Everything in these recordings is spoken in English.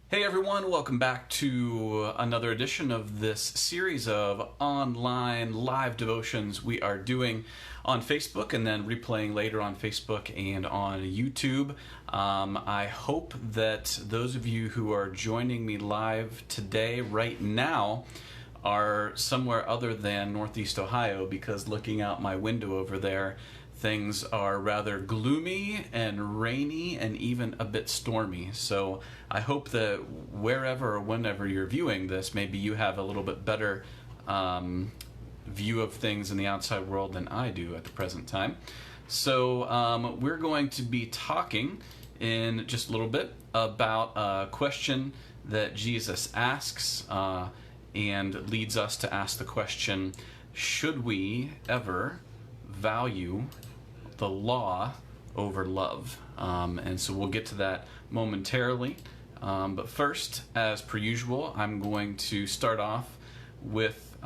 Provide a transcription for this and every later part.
Hey everyone, welcome back to another edition of this series of online live devotions we are doing on Facebook and then replaying later on Facebook and on YouTube. I hope that those of you who are joining me live today, right now, are somewhere other than Northeast Ohio, because looking out my window over there, things are rather gloomy and rainy and even a bit stormy. So I hope that wherever or whenever you're viewing this, maybe you have a little bit better view of things in the outside world than I do at the present time. So we're going to be talking in just a little bit about a question that Jesus asks and leads us to ask the question, should we ever value the law over love? And so we'll get to that momentarily. But first, as per usual, I'm going to start off with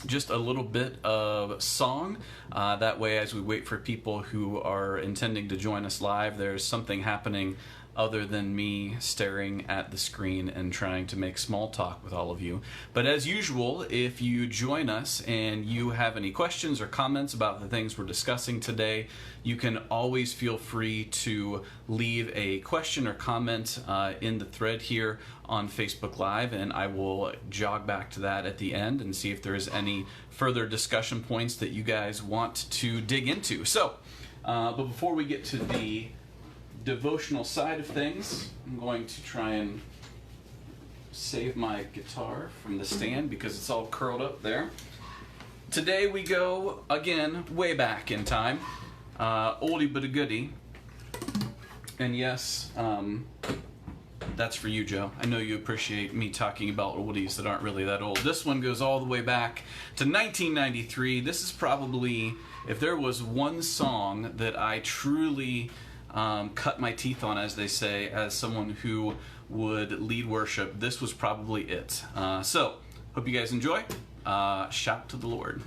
just a little bit of song. That way, as we wait for people who are intending to join us live, there's something happening other than me staring at the screen and trying to make small talk with all of you. But as usual, if you join us and you have any questions or comments about the things we're discussing today, you can always feel free to leave a question or comment in the thread here on Facebook Live, and I will jog back to that at the end and see if there's any further discussion points that you guys want to dig into. So, but before we get to the devotional side of things, I'm going to try and save my guitar from the stand because it's all curled up there. Today we go, again, way back in time. Oldie but a goodie. And yes, that's for you, Joe. I know you appreciate me talking about oldies that aren't really that old. This one goes all the way back to 1993. This is probably, if there was one song that I truly cut my teeth on, as they say, as someone who would lead worship, this was probably it. So, hope you guys enjoy. Shout to the Lord.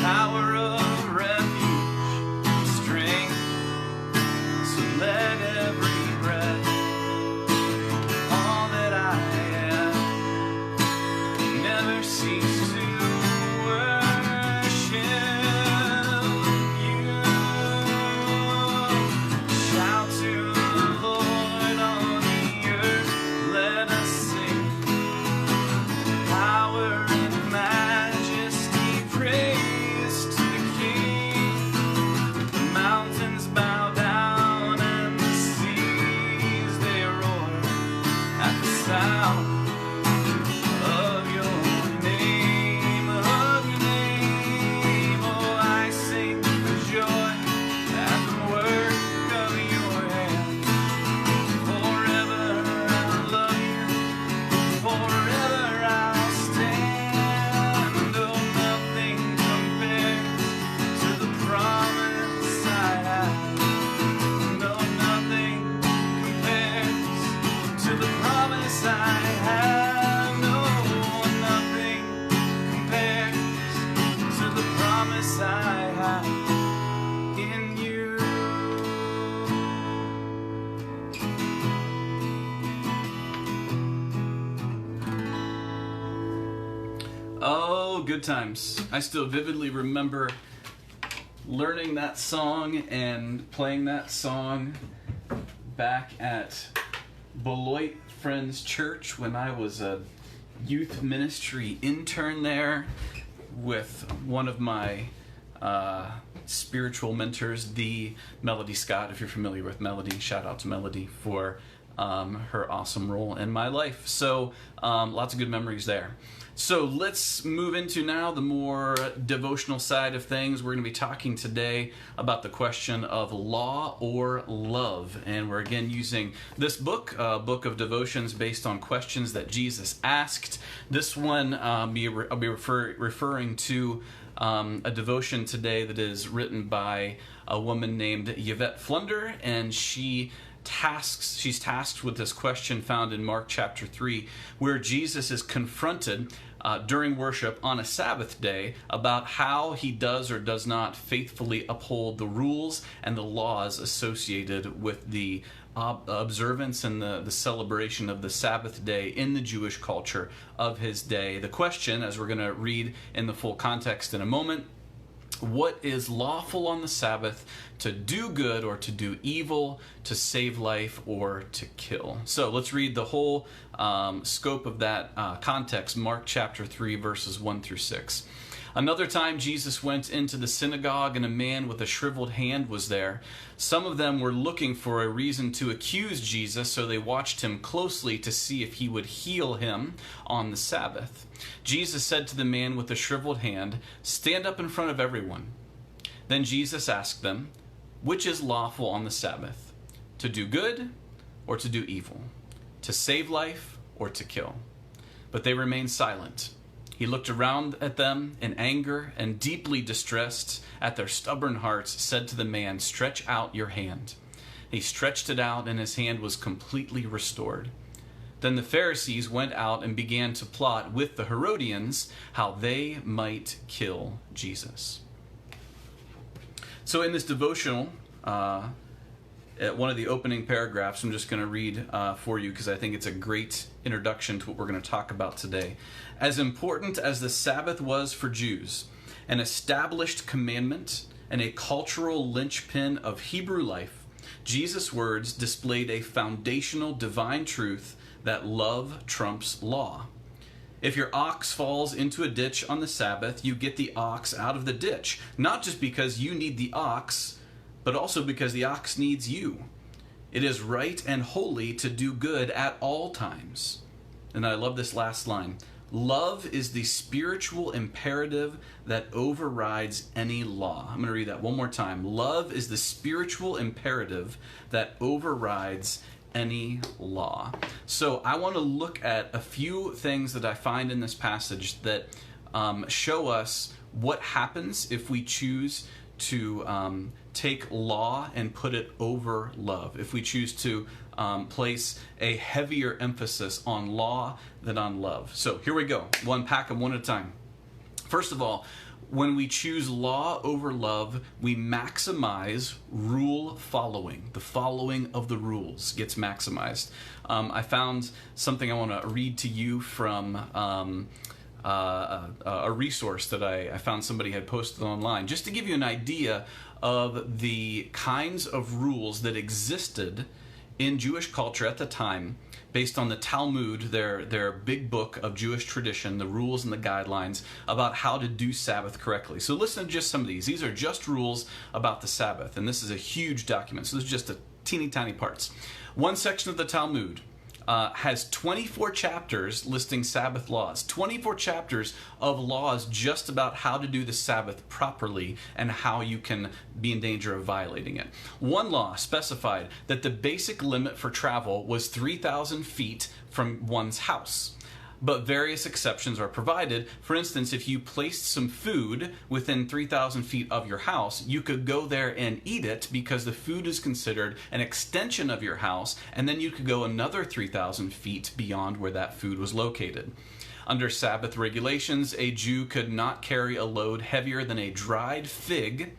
Tower of refuge, strength, so let every good times. I still vividly remember learning that song and playing that song back at Beloit Friends Church when I was a youth ministry intern there with one of my spiritual mentors, the Melody Scott. If you're familiar with Melody, shout out to Melody for her awesome role in my life. So lots of good memories there. So let's move into now the more devotional side of things. We're going to be talking today about the question of law or love. And we're again using this book, book of devotions based on questions that Jesus asked. This one, I'll be referring to a devotion today that is written by a woman named Yvette Flunder, and she's tasked with this question found in Mark chapter 3, where Jesus is confronted during worship on a Sabbath day about how he does or does not faithfully uphold the rules and the laws associated with the observance and the celebration of the Sabbath day in the Jewish culture of his day. The question, as we're going to read in the full context in a moment, what is lawful on the Sabbath, to do good or to do evil, to save life or to kill? So let's read the whole scope of that context, Mark chapter 3, verses 1 through 6. Another time Jesus went into the synagogue, and a man with a shriveled hand was there. Some of them were looking for a reason to accuse Jesus, so they watched him closely to see if he would heal him on the Sabbath. Jesus said to the man with the shriveled hand, "Stand up in front of everyone." Then Jesus asked them, "Which is lawful on the Sabbath? To do good or to do evil? To save life or to kill?" But they remained silent. He looked around at them in anger and, deeply distressed at their stubborn hearts, said to the man, "Stretch out your hand." He stretched it out, and his hand was completely restored. Then the Pharisees went out and began to plot with the Herodians how they might kill Jesus. So in this devotional, at one of the opening paragraphs, I'm just going to read for you because I think it's a great introduction to what we're going to talk about today. As important as the Sabbath was for Jews, an established commandment and a cultural linchpin of Hebrew life, Jesus' words displayed a foundational divine truth that love trumps law. If your ox falls into a ditch on the Sabbath, you get the ox out of the ditch, not just because you need the ox, but also because the ox needs you. It is right and holy to do good at all times. And I love this last line. Love is the spiritual imperative that overrides any law. I'm going to read that one more time. Love is the spiritual imperative that overrides any law. So I want to look at a few things that I find in this passage that show us what happens if we choose to take law and put it over love. If we choose to place a heavier emphasis on law than on love. So here we go. We'll unpack them one at a time. First of all, when we choose law over love, we maximize rule following. The following of the rules gets maximized. I found something I want to read to you from a resource that I found somebody had posted online, just to give you an idea of the kinds of rules that existed in Jewish culture at the time, based on the Talmud, their big book of Jewish tradition, the rules and the guidelines about how to do Sabbath correctly. So listen to just some of these. These are just rules about the Sabbath, and this is a huge document, so this is just a teeny tiny parts. One section of the Talmud has 24 chapters listing Sabbath laws. 24 chapters of laws just about how to do the Sabbath properly and how you can be in danger of violating it. One law specified that the basic limit for travel was 3,000 feet from one's house. But various exceptions are provided. For instance, if you placed some food within 3,000 feet of your house, you could go there and eat it because the food is considered an extension of your house, and then you could go another 3,000 feet beyond where that food was located. Under Sabbath regulations, a Jew could not carry a load heavier than a dried fig,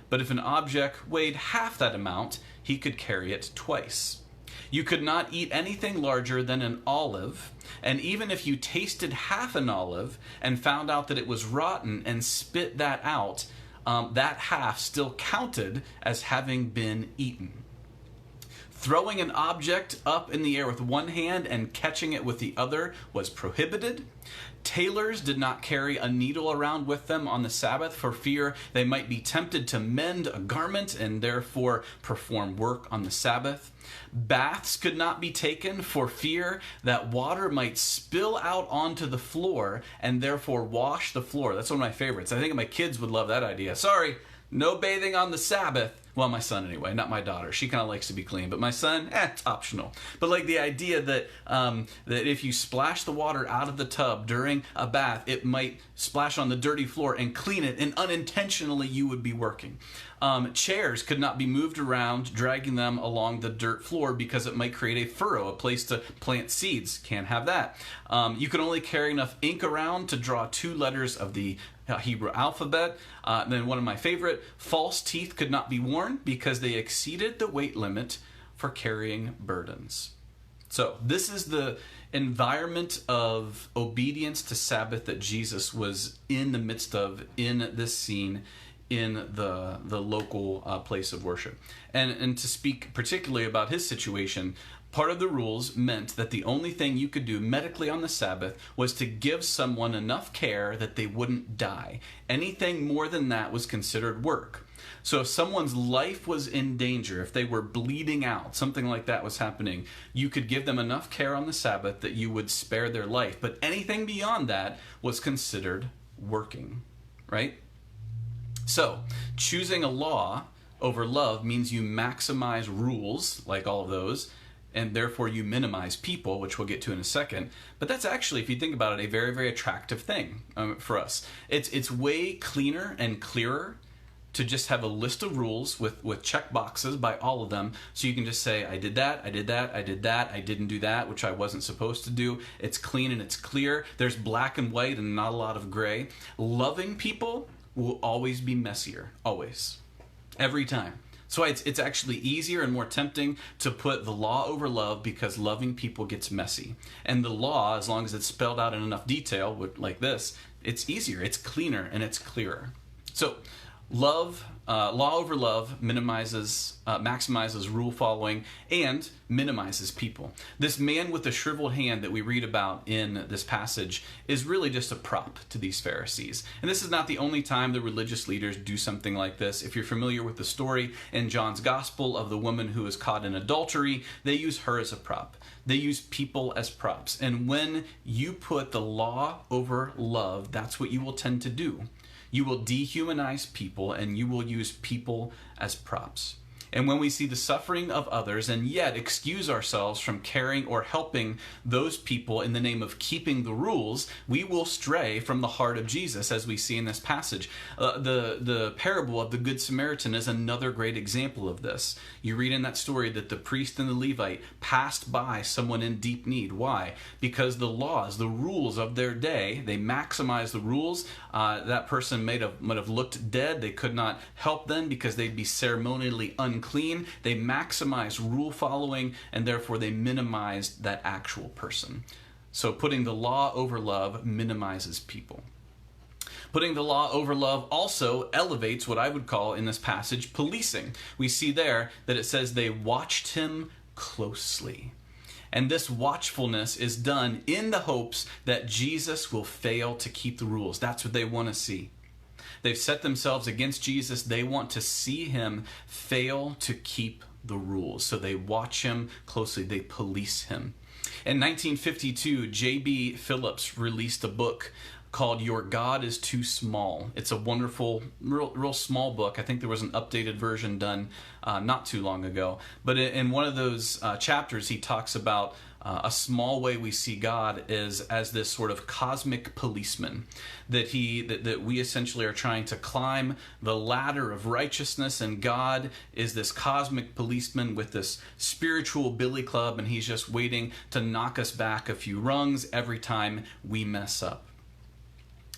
but if an object weighed half that amount, he could carry it twice. You could not eat anything larger than an olive, and even if you tasted half an olive and found out that it was rotten and spit that out, that half still counted as having been eaten. Throwing an object up in the air with one hand and catching it with the other was prohibited. Tailors did not carry a needle around with them on the Sabbath for fear they might be tempted to mend a garment and therefore perform work on the Sabbath. Baths could not be taken for fear that water might spill out onto the floor and therefore wash the floor. That's one of my favorites. I think my kids would love that idea. Sorry, no bathing on the Sabbath. Well, my son anyway, not my daughter. She kind of likes to be clean, but my son, it's optional. But like the idea that that if you splash the water out of the tub during a bath, it might splash on the dirty floor and clean it, and unintentionally you would be working. Chairs could not be moved around, dragging them along the dirt floor because it might create a furrow, a place to plant seeds. Can't have that. You could only carry enough ink around to draw 2 letters of the Hebrew alphabet. Then one of my favorite, false teeth could not be worn because they exceeded the weight limit for carrying burdens. So this is the environment of obedience to Sabbath that Jesus was in the midst of in this scene in the local place of worship. And to speak particularly about his situation, part of the rules meant that the only thing you could do medically on the Sabbath was to give someone enough care that they wouldn't die. Anything more than that was considered work. So if someone's life was in danger, if they were bleeding out, something like that was happening, you could give them enough care on the Sabbath that you would spare their life. But anything beyond that was considered working, right? So choosing a law over love means you maximize rules, like all of those, and therefore you minimize people, which we'll get to in a second. But that's actually, if you think about it, a very, very attractive thing for us. It's way cleaner and clearer to just have a list of rules with check boxes by all of them, so you can just say, I did that, I did that, I did that, I didn't do that, which I wasn't supposed to do. It's clean and it's clear. There's black and white and not a lot of gray. Loving people will always be messier, always, every time. So it's actually easier and more tempting to put the law over love because loving people gets messy. And the law, as long as it's spelled out in enough detail, like this, it's easier, it's cleaner, and it's clearer. So law over love maximizes rule following and minimizes people. This man with the shriveled hand that we read about in this passage is really just a prop to these Pharisees. And this is not the only time the religious leaders do something like this. If you're familiar with the story in John's Gospel of the woman who was caught in adultery, they use her as a prop. They use people as props. And when you put the law over love, that's what you will tend to do. You will dehumanize people and you will use people as props. And when we see the suffering of others and yet excuse ourselves from caring or helping those people in the name of keeping the rules, we will stray from the heart of Jesus, as we see in this passage. The parable of the Good Samaritan is another great example of this. You read in that story that the priest and the Levite passed by someone in deep need. Why? Because the laws, the rules of their day, they maximized the rules. That person might have looked dead. They could not help them because they'd be ceremonially unclean. They maximize rule following, and therefore they minimized that actual person. So putting the law over love minimizes people. Putting the law over love also elevates what I would call in this passage policing. We see there that it says they watched him closely. And this watchfulness is done in the hopes that Jesus will fail to keep the rules. That's what they want to see. They've set themselves against Jesus. They want to see him fail to keep the rules. So they watch him closely. They police him. In 1952, J.B. Phillips released a book called Your God is Too Small. It's a wonderful, real small book. I think there was an updated version done not too long ago. But in one of those chapters, he talks about a small way we see God is as this sort of cosmic policeman, that we essentially are trying to climb the ladder of righteousness, and God is this cosmic policeman with this spiritual billy club, and he's just waiting to knock us back a few rungs every time we mess up.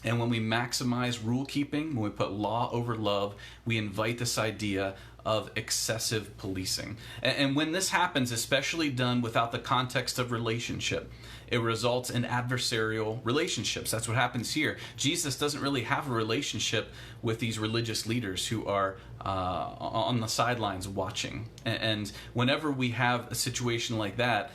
And when we maximize rule keeping, when we put law over love, we invite this idea of excessive policing. And when this happens, especially done without the context of relationship, it results in adversarial relationships. That's what happens here. Jesus doesn't really have a relationship with these religious leaders who are on the sidelines watching. And whenever we have a situation like that,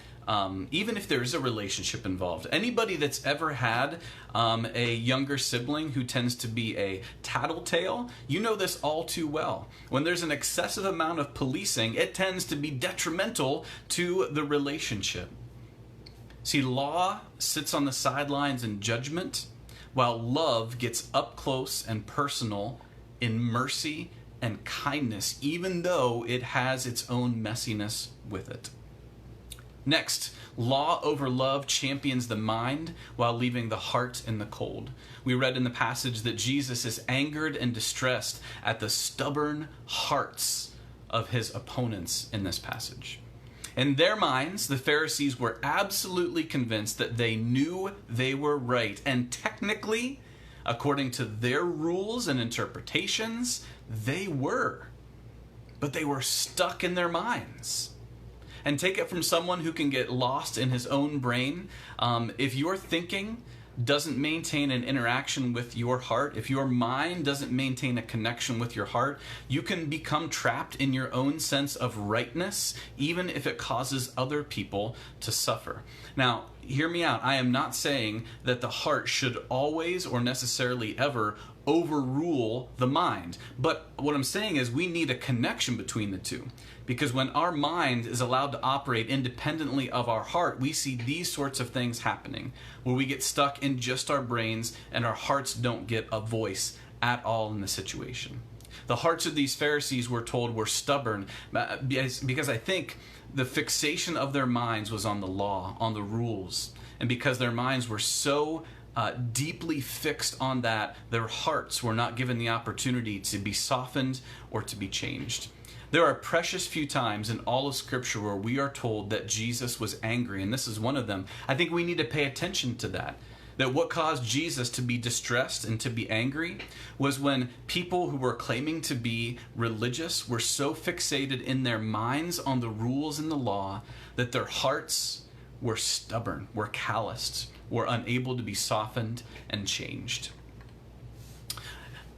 even if there is a relationship involved, anybody that's ever had a younger sibling who tends to be a tattletale, you know this all too well. When there's an excessive amount of policing, it tends to be detrimental to the relationship. See, law sits on the sidelines in judgment, while love gets up close and personal in mercy and kindness, even though it has its own messiness with it. Next, law over love champions the mind while leaving the heart in the cold. We read in the passage that Jesus is angered and distressed at the stubborn hearts of his opponents in this passage. In their minds, the Pharisees were absolutely convinced that they knew they were right. And technically, according to their rules and interpretations, they were. But they were stuck in their minds. And take it from someone who can get lost in his own brain. If your thinking doesn't maintain an interaction with your heart, if your mind doesn't maintain a connection with your heart, you can become trapped in your own sense of rightness, even if it causes other people to suffer. Now, hear me out. I am not saying that the heart should always or necessarily ever overrule the mind. But what I'm saying is we need a connection between the two. Because when our mind is allowed to operate independently of our heart, we see these sorts of things happening, where we get stuck in just our brains and our hearts don't get a voice at all in the situation. The hearts of these Pharisees, we're told, were stubborn because I think the fixation of their minds was on the law, on the rules. And because their minds were so deeply fixed on that, their hearts were not given the opportunity to be softened or to be changed. There are precious few times in all of Scripture where we are told that Jesus was angry, and this is one of them. I think we need to pay attention to that. That what caused Jesus to be distressed and to be angry was when people who were claiming to be religious were so fixated in their minds on the rules and the law that their hearts were stubborn, were calloused, were unable to be softened and changed.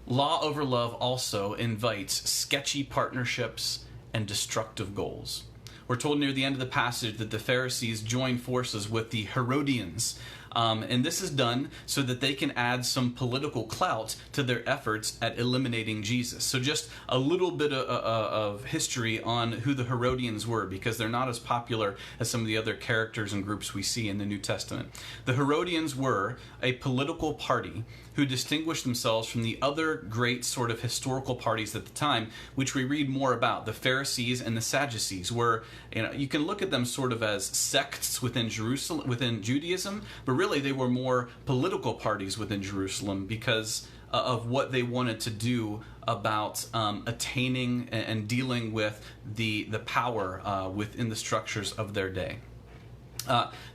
Law over love also invites sketchy partnerships and destructive goals. We're told near the end of the passage that the Pharisees join forces with the Herodians. And this is done so that they can add some political clout to their efforts at eliminating Jesus. So just a little bit of history on who the Herodians were, because they're not as popular as some of the other characters and groups we see in the New Testament. The Herodians were a political party who distinguished themselves from the other great sort of historical parties at the time, which we read more about. The Pharisees and the Sadducees were, you can look at them sort of as sects within Judaism, but really they were more political parties within Jerusalem because of what they wanted to do about attaining and dealing with the power within the structures of their day.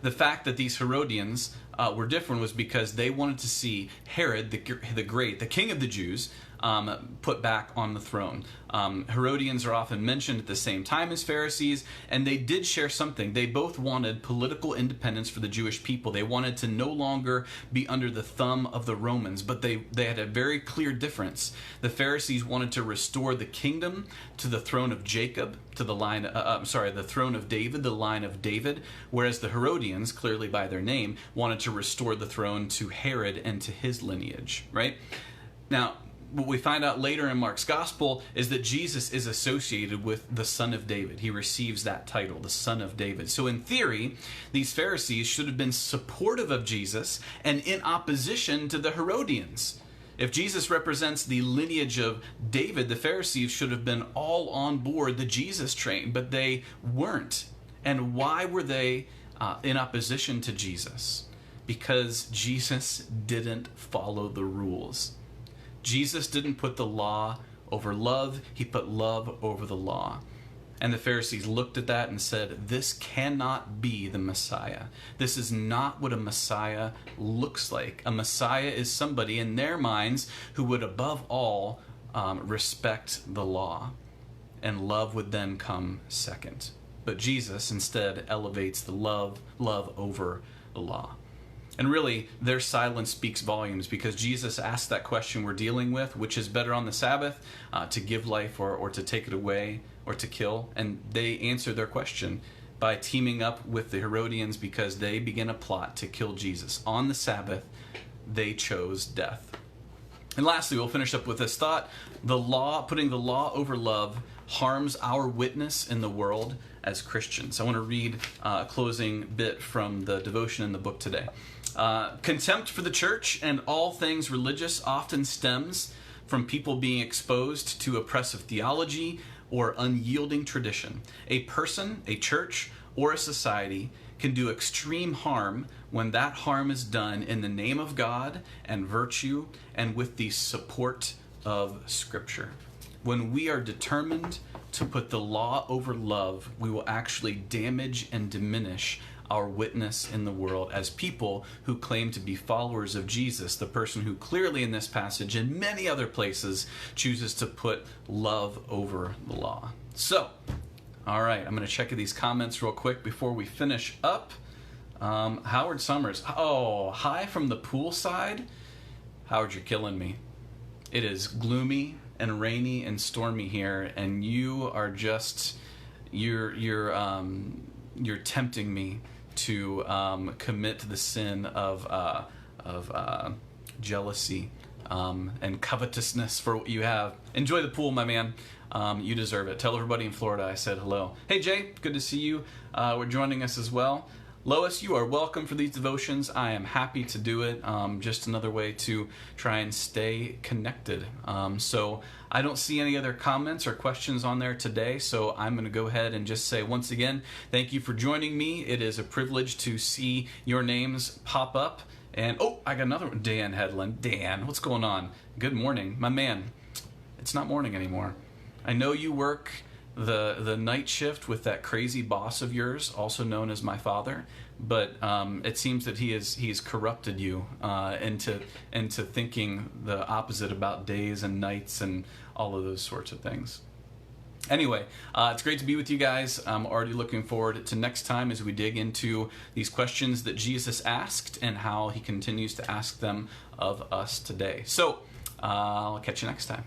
The fact that these Herodians were different was because they wanted to see Herod the Great, the king of the Jews, put back on the throne. Herodians are often mentioned at the same time as Pharisees, and they did share something. They both wanted political independence for the Jewish people. They wanted to no longer be under the thumb of the Romans, but they had a very clear difference. The Pharisees wanted to restore the kingdom to the throne of Jacob, to the throne of David, the line of David, whereas the Herodians, clearly by their name, wanted to restore the throne to Herod and to his lineage, right? Now, what we find out later in Mark's gospel is that Jesus is associated with the Son of David. He receives that title, the Son of David. So in theory, these Pharisees should have been supportive of Jesus and in opposition to the Herodians. If Jesus represents the lineage of David, the Pharisees should have been all on board the Jesus train, but they weren't. And why were they in opposition to Jesus? Because Jesus didn't follow the rules. Jesus didn't put the law over love, he put love over the law. And the Pharisees looked at that and said, this cannot be the Messiah. This is not what a Messiah looks like. A Messiah is somebody in their minds who would above all respect the law. and love would then come second. But Jesus instead elevates the love over the law. And really, their silence speaks volumes, because Jesus asked that question we're dealing with, which is better on the Sabbath, to give life or to take it away or to kill? And they answer their question by teaming up with the Herodians, because they begin a plot to kill Jesus. On the Sabbath, they chose death. And lastly, we'll finish up with this thought. The law, putting the law over love, harms our witness in the world as Christians. I want to read a closing bit from the devotion in the book today. Contempt for the church and all things religious often stems from people being exposed to oppressive theology or unyielding tradition. A person, a church, or a society can do extreme harm when that harm is done in the name of God and virtue and with the support of Scripture. When we are determined to put the law over love, we will actually damage and diminish our witness in the world as people who claim to be followers of Jesus, the person who clearly in this passage and many other places chooses to put love over the law. So, all right, I'm going to check these comments real quick before we finish up. Howard Summers. Oh, hi from the poolside. Howard, you're killing me. It is gloomy and rainy and stormy here, and you are just you're tempting me to commit the sin of jealousy and covetousness for what you have. Enjoy the pool, my man. You deserve it. Tell everybody in Florida I said hello. Hey Jay, good to see you. We're joining us as well. Lois, you are welcome for these devotions. I am happy to do it. Just another way to try and stay connected. So I don't see any other comments or questions on there today, so I'm going to go ahead and just say once again, thank you for joining me. It is a privilege to see your names pop up. And oh, I got another one. Dan Hedlund. Dan, what's going on? Good morning, my man. It's not morning anymore. I know you work the night shift with that crazy boss of yours, also known as my father, but it seems that he's corrupted you into thinking the opposite about days and nights and all of those sorts of things. Anyway, it's great to be with you guys. I'm already looking forward to next time as we dig into these questions that Jesus asked and how he continues to ask them of us today. So I'll catch you next time.